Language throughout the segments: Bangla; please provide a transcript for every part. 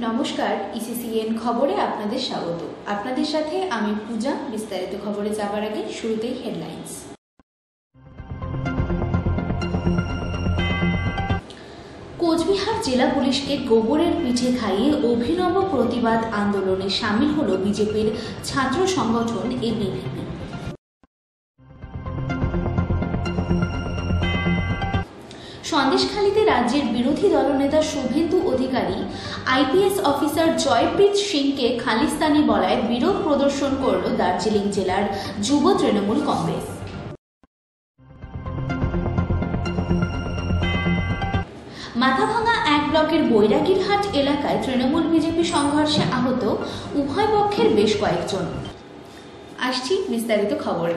নমস্কার, ইসিসিএন খবরে আপনাদের স্বাগত। আপনাদের সাথে আমি পূজা। বিস্তারিত খবরে যাবার আগে শুরুতেই হেডলাইন্স। কোচবিহার জেলা পুলিশকে গোবরের পিঠে খাইয়ে অভিনব প্রতিবাদ আন্দোলনে সামিল হল বিজেপির ছাত্র সংগঠন এবিভিপি। সন্দেশখালীতে রাজ্যের বিরোধী দলনেতা শুভেন্দু অধিকারী আইপিএস অফিসার জয়প্রীত সিংকে খালিস্তানি বলায় বিরোধ প্রদর্শন করল দার্জিলিং জেলার যুব তৃণমূল কংগ্রেস। মাথাভাঙা এক ব্লকের বৈরাগীরহাট এলাকায় তৃণমূল বিজেপি সংঘর্ষে আহত উভয় পক্ষের বেশ কয়েকজন। আসছি বিস্তারিত খবর।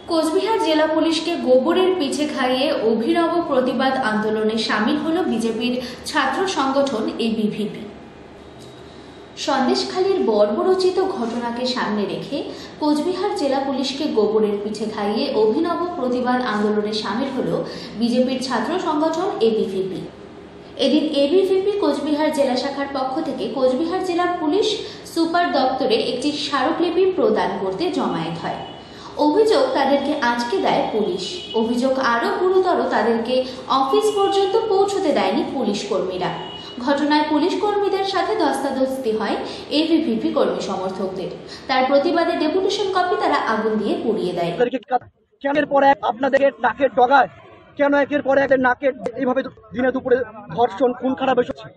কোচবিহার জেলা পুলিশকে গোবরের পিঠে খাইয়ে অভিনব প্রতিবাদ আন্দোলনে সামিল হল বিজেপির ছাত্র সংগঠন এবিভিপি। সন্দেশখালীর বর্বরচিত ঘটনাকে সামনে রেখে কোচবিহার জেলা পুলিশকে গোবরের পিঠে খাইয়ে অভিনব প্রতিবাদ আন্দোলনে সামিল হল বিজেপির ছাত্র সংগঠন এবিভিপি। এদিন এবিভিপি কোচবিহার জেলা শাখার পক্ষ থেকে কোচবিহার জেলা পুলিশ সুপার দপ্তরে একটি স্মারকলিপি প্রদান করতে জমায়েত হয়। অভিযোগ, তাদেরকে আটকে দেয় পুলিশ। অভিযোগ আরও গুরুতর, তাদেরকে অফিস পর্যন্ত পৌঁছতে দেয়নি পুলিশ কর্মীরা। ঘটনায় পুলিশ কর্মীদের সাথে ধস্তাধস্তি হয় এবিভিপি কর্মী সমর্থকদের। তার প্রতিবাদে ডেপুটেশন কপি তারা আগুন দিয়ে পুড়িয়ে দেয়। কেন পরে আপনাদের নাকের ডগায় কেন একের পরে এদের নাকের এইভাবে দিনে দুপুরে ধর্ষণ খুন খারাপ হচ্ছে?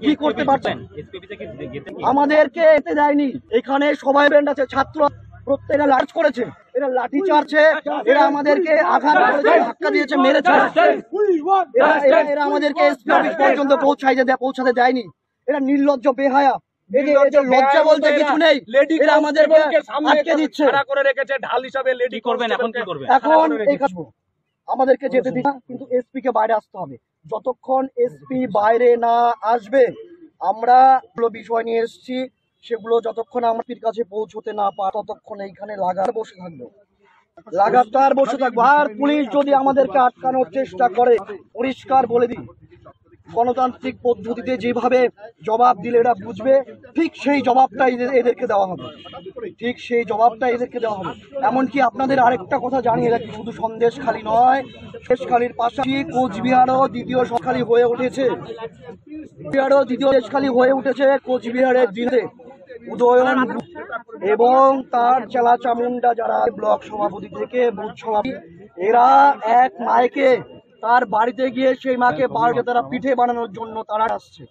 কি করতে পারছেন? আমাদেরকে এতে দেয়নি। এখানে সবাই ব্যান্ড আছে, ছাত্র প্রত্যেকটা লাঞ্চ করেছে, এরা লাঠি চার্জে, এরা আমাদেরকে আঘাত করেছে, ধাক্কা দিয়েছে, মেরেছে। এরা আমাদেরকে এসপি অফিস পর্যন্ত পৌঁছাতে দেয়নি। এরা নির্লজ্জ, বেহায়া, লজ্জা বলতে কিছু নেই। এরা আমাদেরকে আটকে দিচ্ছে। এখন আমাদেরকে যেতে দিন, কিন্তু এসপি কে বাইরে আসতে হবে। যতক্ষণ এসপি বাইরে না আসবে আমরা বিষয় নিয়ে এসেছি, সেগুলো যতক্ষণ আমাদের কাছে পৌঁছতে না পারে ততক্ষণ এইখানে লাগাতার বসে থাকবো। আর পুলিশ যদি আমাদেরকে আটকানোর চেষ্টা করে, পরিষ্কার বলে দিই, গণতান্ত্রিক পদ্ধতিতে যেভাবে জবাব দিলে এরা বুঝবে, ঠিক সেই জবাবটাই এদেরকে দেওয়া হবে। এমনকি আপনাদের আরেকটা কথা জানিয়ে রাখি, শুধু সন্দেশখালী নয়, সন্দেশখালীর পাশাপাশি কোচবিহারও দ্বিতীয় সন্দেশখালী হয়ে উঠেছে। কোচবিহারের দিনে উদয়ন এবং তার চেলা চামুন্ডা যারা ব্লক সভাপতি থেকে বুথ সভাপতি, এরা এক মাকে তার বাড়িতে গিয়ে সেই মাকে তারা পিঠে বানানোর জন্য তারা আসছে।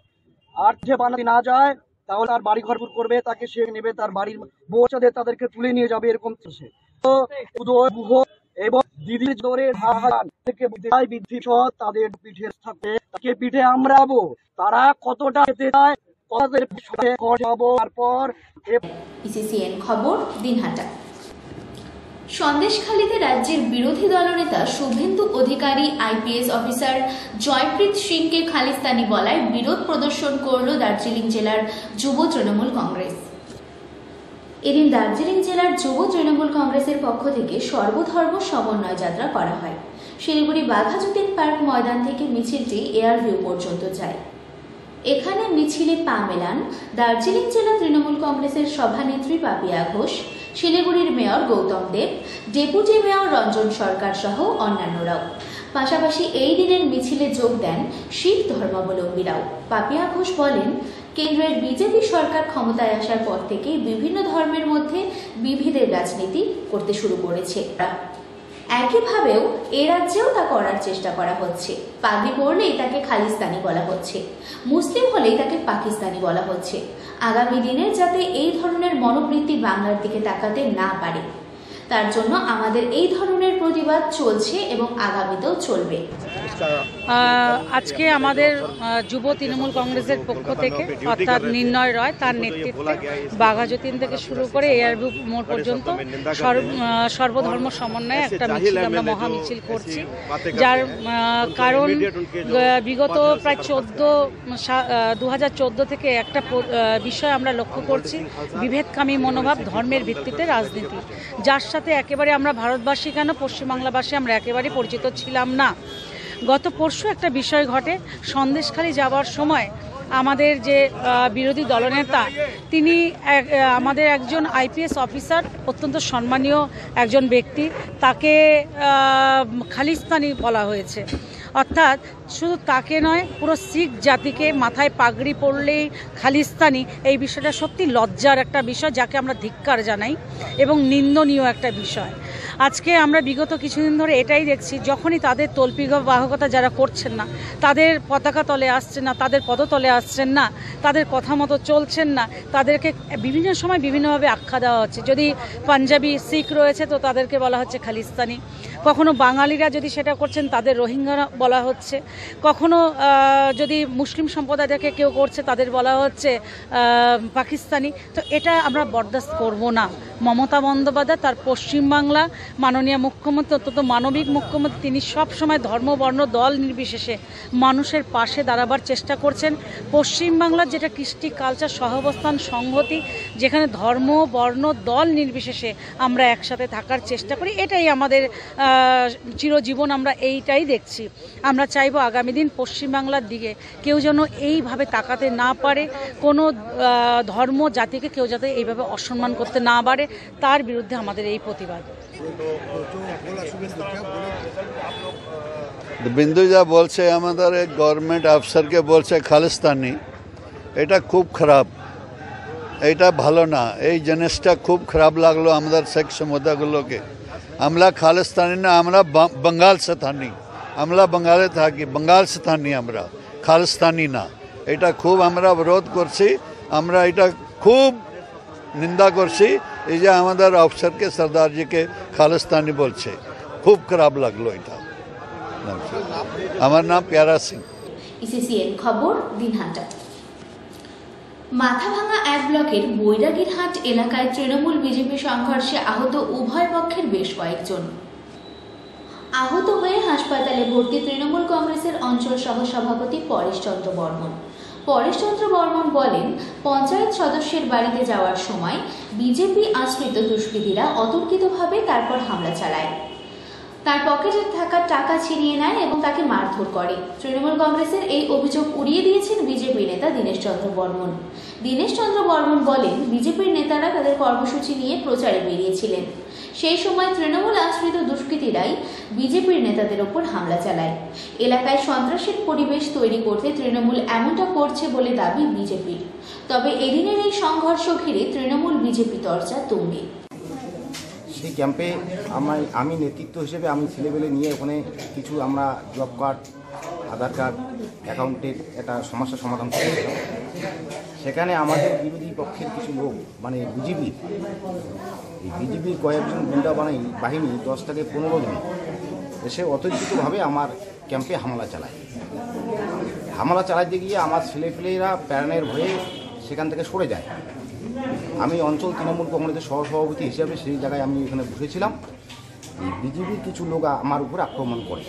আর পিঠে বানাতে না যায় তাহলে তার বাড়ি ঘর করবে, তাকে সে নেবে, তার বাড়ির বউচাদের তাদেরকে তুলে নিয়ে যাবে, এরকম তো উদয় গুহ এবং দিদির জোরে থেকে বৃদ্ধি সহ তাদের পিঠে থাকবে, তাকে পিঠে আমরা তারা কতটা যেতে চায় ইসিসিএন খবর দিনহাটা। সন্দেশখালীতে রাজ্যের বিরোধী দলনেতা শুভেন্দু অধিকারী আইপিএস অফিসার জয়প্রীত সিংকে খালিস্তানি বলায় বিরোধ প্রদর্শন করল দার্জিলিং জেলার যুব তৃণমূল কংগ্রেস। এদিন দার্জিলিং জেলার যুব তৃণমূল কংগ্রেসের পক্ষ থেকে সর্বধর্ম সমন্বয় যাত্রা করা হয়। শিলিগুড়ি বাঘাযতীন পার্ক ময়দান থেকে মিছিলটি এয়ারভিউ পর্যন্ত যায়। এখানে মিছিলে পা মেলান দার্জিলিং জেলা তৃণমূল কংগ্রেসের সভানেত্রী পাপিয়া ঘোষ, শিলিগুড়ির মেয়র গৌতম দেব, ডেপুটি মেয়র রঞ্জন সরকার সহ অন্যান্যরাও। পাশাপাশি এই দিনের মিছিলে যোগ দেন শিখ ধর্মাবলম্বীরাও। পাপিয়া ঘোষ বলেন, কেন্দ্রের বিজেপি সরকার ক্ষমতায় আসার পর থেকে বিভিন্ন ধর্মের মধ্যে বিভেদের রাজনীতি করতে শুরু করেছে। একইভাবেও এ রাজ্যেও তা করার চেষ্টা করা হচ্ছে। পাগড়ি পরলেই তাকে খালিস্তানি বলা হচ্ছে, মুসলিম হলেই তাকে পাকিস্তানি বলা হচ্ছে। আগামী দিনে যাতে এই ধরনের মনোবৃত্তি বাংলার দিকে তাকাতে না পারে, তার জন্য আমাদের এই ধরনের প্রতিবাদ চলছে এবং আগামীতেও চলবে। আজকে আমাদের যুব তৃণমূল কংগ্রেসের পক্ষ থেকে, অর্থাৎ নির্ণয় রয় তার নেতৃত্বে বাঘাযতীন থেকে শুরু করে এয়ারভিউ মোড় পর্যন্ত সর্বধর্ম সমন্বয়ে একটা মিছিল, আমরা মহা মিছিল করছি। যার কারণ বিগত প্রায় 2014 থেকে একটা বিষয় আমরা লক্ষ্য করছি, বিভেদকামী মনোভাব, ধর্মের ভিত্তিতে রাজনীতি, যার সাথে একেবারে আমরা ভারতবাসী কেন পশ্চিমবাংলাবাসী আমরা একেবারে পরিচিত ছিলাম না। গত পরশু একটা বিষয় ঘটে, সন্দেশখালী যাওয়ার সময় আমাদের যে বিরোধী দলনেতা তিনি আমাদের একজন আইপিএস অফিসার, অত্যন্ত সম্মানীয় একজন ব্যক্তি, তাকে খালিস্তানি বলা হয়েছে। অর্থাৎ শুধু তাকে নয়, পুরো শিখ জাতিকে মাথায় পাগড়ি পরলেই খালিস্তানি, এই বিষয়টা সত্যি লজ্জার একটা বিষয়, যাকে আমরা ধিক্কার জানাই এবং নিন্দনীয় একটা বিষয়। আজকে আমরা বিগত কিছুদিন ধরে এটাই দেখছি, যখনই তাদের তল্পিবাহকতা যারা করছেন না, তাদের পতাকা তলে আসছেন না, তাদের পদতলে আসছেন না, তাদের কথা মতো চলছেন না, তাদেরকে বিভিন্ন সময় বিভিন্নভাবে আখ্যা দেওয়া হচ্ছে। যদি পাঞ্জাবি শিখ রয়েছে তো তাদেরকে বলা হচ্ছে খালিস্তানি, কখনো বাঙালিরা যদি সেটা করছেন তাদের রোহিঙ্গা বলা হচ্ছে, কখনো যদি মুসলিম সম্প্রদায়কে কেউ করছে তাদের বলা হচ্ছে পাকিস্তানি। তো এটা আমরা বরদাস্ত করব না। মমতা বন্দ্যোপাধ্যায় তার পশ্চিমবাংলা মাননীয় মুখ্যমন্ত্রী, অত্যন্ত মানবিক মুখ্যমন্ত্রী, তিনি সব সময় ধর্ম বর্ণ দল নির্বিশেষে মানুষের পাশে দাঁড়াবার চেষ্টা করছেন। পশ্চিমবাংলার যেটা কৃষ্টি কালচার সহাবস্থান সংহতি, যেখানে ধর্ম বর্ণ দল নির্বিশেষে আমরা একসাথে থাকার চেষ্টা করি, এটাই আমাদের চিরজীবন আমরা এইটাই দেখছি। আমরা চাইবো আগামী দিন পশ্চিমবাংলার দিকে কেউ যেন এইভাবে তাকাতে না পারে, কোনো ধর্ম জাতিকে কেউ যাতে এইভাবে অসম্মান করতে না পারে, তার বিরুদ্ধে আমাদের এই প্রতিবাদ। বিন্দু যা বলছে আমাদের এক গভর্নমেন্ট অফিসারকে বলছে খালিস্তানি, এটা খুব খারাপ, এটা ভালো না। এই জিনিসটা খুব খারাপ লাগলো আমাদের শেখ সমুদায়গুলোকে। আমরা খালিস্তানি না, আমরা বাঙ্গাল স্থানী, আমরা বাঙ্গালে থাকি, বাঙ্গাল স্থানী, আমরা খালিস্তানি না। এটা খুব আমরা বিরোধ করছি, আমরা এটা খুব নিন্দা করছি। এই যে আমাদের অফিসারকে সর্দারজিকে খালিস্তানি বলছে, খুব খারাপ লাগলো এটা। আমার নাম প্যারা সিং। ইসিসিএন খবর, দিনহাটা। মাথাভাঙা এক ব্লকের বৈরাগীরহাট এলাকায় তৃণমূল বিজেপি সংঘর্ষে আহত উভয় পক্ষের বেশ কয়েকজন। আহত হয়ে হাসপাতালে ভর্তি তৃণমূল কংগ্রেসের অঞ্চল সহ সভাপতি পরেশচন্দ্র বর্মন। পরেশচন্দ্র বর্মন বলেন, পঞ্চায়েত সদস্যের বাড়িতে যাওয়ার সময় বিজেপি আশ্রিত দুষ্কৃতীরা অতর্কিতভাবে তারপর হামলা চালায়, তার পকেটে থাকা টাকা ছিনিয়ে নেয় এবং তাকে মারধর করে। তৃণমূল কংগ্রেসের এই অভিযোগ উড়িয়ে দিয়েছেন বিজেপি নেতা দীনেশ চন্দ্র বর্মন। দীনেশ চন্দ্র বর্মন বলেন, বিজেপির নেতারা তাদের কর্মসূচি নিয়ে প্রচারে বেরিয়েছিলেন, সেই সময় তৃণমূল আশ্রিত দুষ্কৃতীরাই বিজেপির নেতাদের ওপর হামলা চালায়। এলাকায় সন্ত্রাসের পরিবেশ তৈরি করতে তৃণমূল এমনটা করছে বলে দাবি বিজেপির। তবে এদিনের এই সংঘর্ষ ঘিরে তৃণমূল বিজেপি চর্চা তুঙ্গে। সেই ক্যাম্পে আমি নেতৃত্ব হিসেবে আমি ছেলেবেলে নিয়ে ওখানে কিছু আমরা জব কার্ড, আধার কার্ড, অ্যাকাউন্টের একটা সমস্যা সমাধান করেছিলাম। সেখানে আমাদের বিরোধী পক্ষের কিছু লোক, মানে বিজেপির কয়েকজন গুন্ডা বাহিনী 10 থেকে 15 জন এসে অতর্কিতভাবে আমার ক্যাম্পে হামলা চালায়। হামলা চালাতে গিয়ে আমার ছেলেপেলেরা প্যারানের ভয়ে সেখান থেকে সরে যায়। আমি অঞ্চল তৃণমূল কংগ্রেসের সহসভাপতি হিসেবে সেই জায়গায় আমি এখানে বসেছিলাম। বিজেপির কিছু লোক আমার উপরে আক্রমণ করে,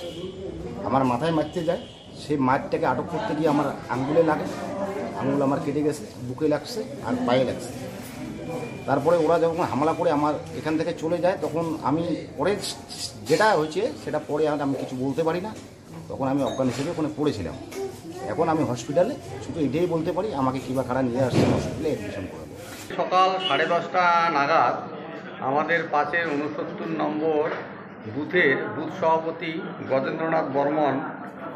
আমার মাথায় মারতে যায়। সেই মারটাকে আটক করতে গিয়ে আমার আঙ্গুলে লাগে, আঙ্গুল আমার কেটে গেছে, বুকে লাগছে আর পায়ে লাগছে। তারপরে ওরা যখন হামলা করে আমার এখান থেকে চলে যায়, তখন আমি পরে যেটা হয়েছে সেটা পরে আমি কিছু বলতে পারি না। তখন আমি অজ্ঞান হিসেবে ওখানে পড়েছিলাম। এখন আমি হসপিটালে, শুধু এটাই বলতে পারি আমাকে কিবা খারাপ নিয়ে আসছে, হসপিটালে অ্যাডমিশন করাবো। সকাল 10:30 নাগাদ আমাদের 5-69 নম্বর বুথের বুথ সভাপতি গজেন্দ্রনাথ বর্মন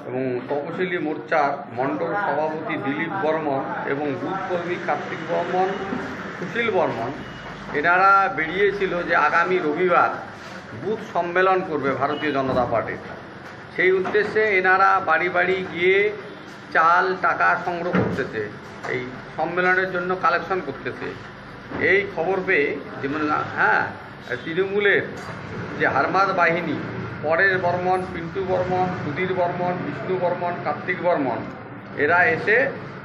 এবং তপশিলি মোর্চার মণ্ডল সভাপতি দিলীপ বর্মন এবং বুথ কর্মী কার্তিক বর্মন, সুশীল বর্মন, এনারা বেরিয়েছিল যে আগামী রবিবার বুথ সম্মেলন করবে ভারতীয় জনতা পার্টির। সেই উদ্দেশ্যে এনারা বাড়ি বাড়ি গিয়ে চাল টাকা সংগ্রহ করতেছে, এই সম্মেলনের জন্য কালেকশন করতেছে। এই খবর পেয়ে যেমন তৃণমূলের যে হারমাদ বাহিনী, পরেশ বর্মন, পিন্টু বর্মন, সুধীর বর্মন, বিষ্ণু বর্মন, কার্তিক বর্মন, এরা এসে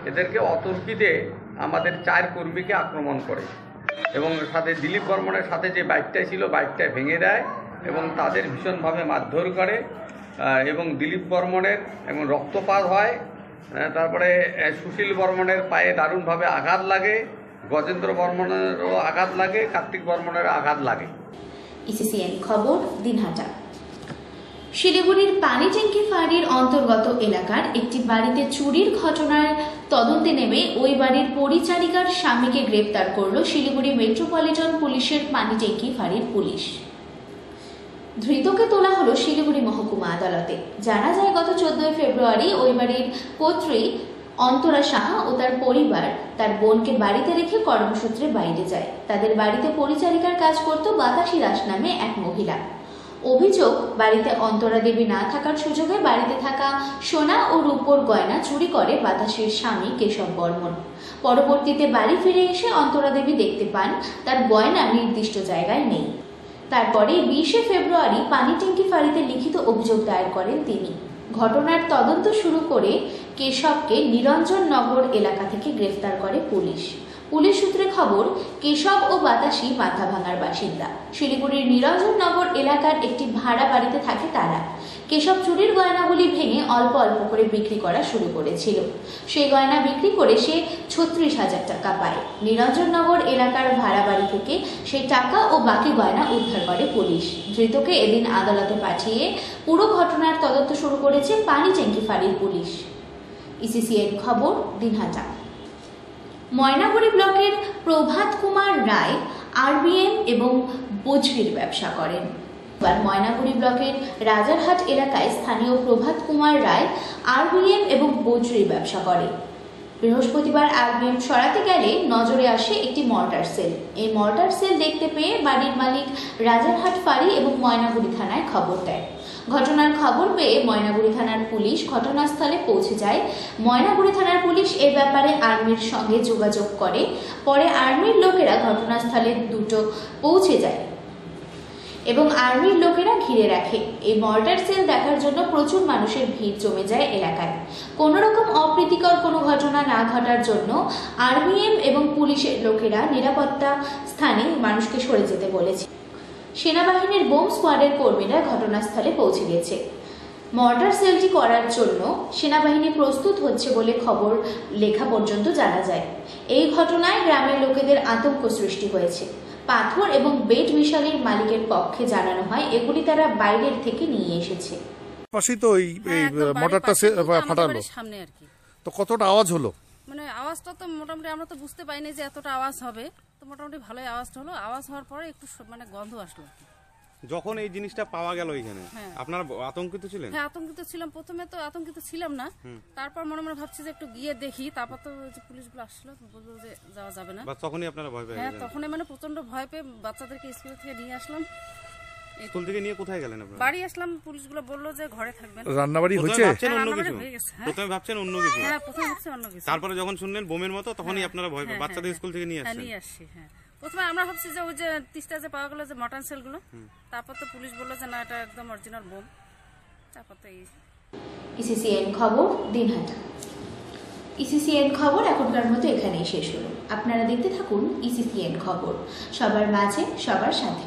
এদেরকে অতর্কিতে আমাদের 4 কর্মীকে আক্রমণ করে এবং সাথে দিলীপ বর্মনের সাথে যে বাইকটা ছিল বাইকটা ভেঙে দেয় এবং তাদের ভীষণভাবে মারধর করে এবং দিলীপ বর্মনের এবং রক্তপাত হয়। তারপরে সুশীল বর্মনের পায়ে দারুণভাবে আঘাত লাগে, গজেন্দ্র বর্মনেরও আঘাত লাগে, কার্তিক বর্মনের আঘাত লাগে। ইসিসিএন খবর, দিনহাটা। শিলিগুড়ির পানিট্যাঙ্কি ফাঁড়ির অন্তর্গত এলাকার একটি বাড়িতে চুরির ঘটনার তদন্তে নেমে ওই বাড়ির পরিচারিকার স্বামীকে গ্রেপ্তার করল শিলিগুড়ি মেট্রোপলিটন পুলিশের পানিট্যাঙ্কি ফাঁড়ির পুলিশ। ধৃতকে তোলা হলো শিলিগুড়ি মহকুমা আদালতে। জানা যায়, গত 14 ফেব্রুয়ারি ওই বাড়ির কর্ত্রী অন্তরা সাহা ও তার পরিবার তার বোনকে বাড়িতে রেখে কর্মসূত্রে বাইরে যায়। তাদের বাড়িতে পরিচারিকার কাজ করত বাতাসী দাস নামে এক মহিলা। অভিযোগ, বাড়িতে অন্তরা দেবী না থাকার সুযোগে বাড়িতে থাকা সোনা ও রূপোর গয়না চুরি করে বাতাসীর স্বামী কেশব বর্মন। পরবর্তীতে বাড়ি ফিরে এসে অন্তরা দেবী দেখতে পান তার গয়না নির্দিষ্ট জায়গায় নেই। তারপরে 20 ফেব্রুয়ারি পানিট্যাঙ্কি ফাঁড়িতে লিখিত অভিযোগ দায়ের করেন তিনি। ঘটনার তদন্ত শুরু করে কেশবকে নিরঞ্জননগর এলাকা থেকে গ্রেফতার করে পুলিশ। পুলিশ সূত্রে খবর, কেশব ও বাতাসী মাথাভাঙার বাসিন্দা। শিলিগুড়ির নিরঞ্জননগর এলাকার একটি ভাড়া বাড়িতে থাকে তারা। কেশব চুরির গয়নাগুলি ভেঙে অল্প অল্প করে বিক্রি করা শুরু করেছিল। সেই গয়না বিক্রি করে সে 36,000 টাকা পায়। নিরঞ্জননগর এলাকার ভাড়া বাড়ি থেকে সেই টাকা ও বাকি গয়না উদ্ধার করে পুলিশ। ধৃতকে এদিন আদালতে পাঠিয়ে পুরো ঘটনার তদন্ত শুরু করেছে পানিট্যাঙ্কি ফাঁড়ির পুলিশ। ইসিসিএন খবর, দিনহাটা। ময়নাগুড়ি ব্লকের প্রভাত কুমার রায় আরবিএম এবং বজরির ব্যবসা করেন। ময়নাগুড়ি ব্লকের রাজারহাট এলাকায় স্থানীয় প্রভাত কুমার রায় আরবিএম এবং বজরির ব্যবসা করে। বৃহস্পতিবার আরবিএম সরাতে গেলে নজরে আসে একটি মর্টার সেল। এই মর্টার সেল দেখতে পেয়ে বাড়ির মালিক রাজারহাট ফাঁড়ি এবং ময়নাগুড়ি থানায় খবর দেয়। ঘটনার খবর পেয়ে ময়নাগুড়ি থানার পুলিশ ঘটনাস্থলে পৌঁছে যায়। ময়নাগুড়ি থানার পুলিশ এ ব্যাপারে আর্মির সঙ্গে যোগাযোগ করে। পরে আর্মির লোকেরা ঘটনাস্থলে পৌঁছে যায় এবং আর্মির লোকেরা ঘিরে রাখে। এই মর্টার সেল দেখার জন্য প্রচুর মানুষের ভিড় জমে যায় এলাকায়। কোনো রকম অপ্রীতিকর কোনো ঘটনা না ঘটার জন্য আরবিএম এবং পুলিশের লোকেরা নিরাপত্তা স্থানে মানুষকে সরে যেতে বলেছে। সেনাবাহিনীর বোম স্কোয়াডের কর্মীরা ঘটনাস্থলে পৌঁছে গেছে। মর্টার সেলটি করার জন্য সেনাবাহিনী প্রস্তুত হচ্ছে বলে খবর লেখা পর্যন্ত জানা যায়। এই ঘটনায় গ্রামের লোকেদের আতঙ্ক সৃষ্টি হয়েছে। পাথর এবং বেড মিশালির মালিকের পক্ষে জানানো হয় এগুলি তারা বাইরের থেকে নিয়ে এসেছে। পাশেই তো এই মোটরটা ফাটালো সামনে আর কি। তো কতটা আওয়াজ হলো? মানে আওয়াজটা তো মোটামুটি আমরা তো বুঝতে পাইনি যে এতটা আওয়াজ হবে। তো মোটামুটি ভালোই আওয়াজটা হলো। আওয়াজ হওয়ার পরে একটু মানে গন্ধ আসলো। যখন এই জিনিসটা পাওয়া গেল এখানে, আপনারা আতঙ্কিত ছিলেন? হ্যাঁ, আতঙ্কিত ছিলাম। প্রথমে তো আতঙ্কিত ছিলাম না, তারপর মনে মনে ভাবছি যে একটু গিয়ে দেখি। তারপর তো পুলিশগুলো আসলো, বললো যে যাওয়া যাবে না। তখনই আপনারা ভয় পেয়ে গেলেন? হ্যাঁ, তখনই মানে প্রচন্ড ভয় পেয়ে বাচ্চাদেরকে স্কুল থেকে নিয়ে আসলাম। স্কুল থেকে নিয়ে কোথায় গেলেন আপনারা? বাড়ি আসলাম। পুলিশগুলো বললো যে ঘরে থাকবেন। রান্নাবাড়ি হয়েছে? প্রথমে ভাবছেন অন্য কিছু? হ্যাঁ, প্রথমে ভাবছি অন্য কিছু। তারপরে যখন শুনলেন বোমের মতো, তখনই আপনারা ভয় পেয়ে বাচ্চাদের স্কুল থেকে নিয়ে আসছেন? নিয়ে আসছি। হ্যাঁ, প্রথমে আমরা ভাবছি যে ওই যে তিস্তা যে পাওয়া গেল যে মটন সেল গুলো, তারপর তো পুলিশ বললো যে না, এটা একদম অরিজিনাল বোম। তারপর তো ইসিসিএন খবর, দিনহাটা। ইসিসিএন খবর এখনকার মতো এখানেই শেষ হলো। আপনারা দেখতে থাকুন ইসিসিএন খবর, সবার মাঝে সবার সাথে।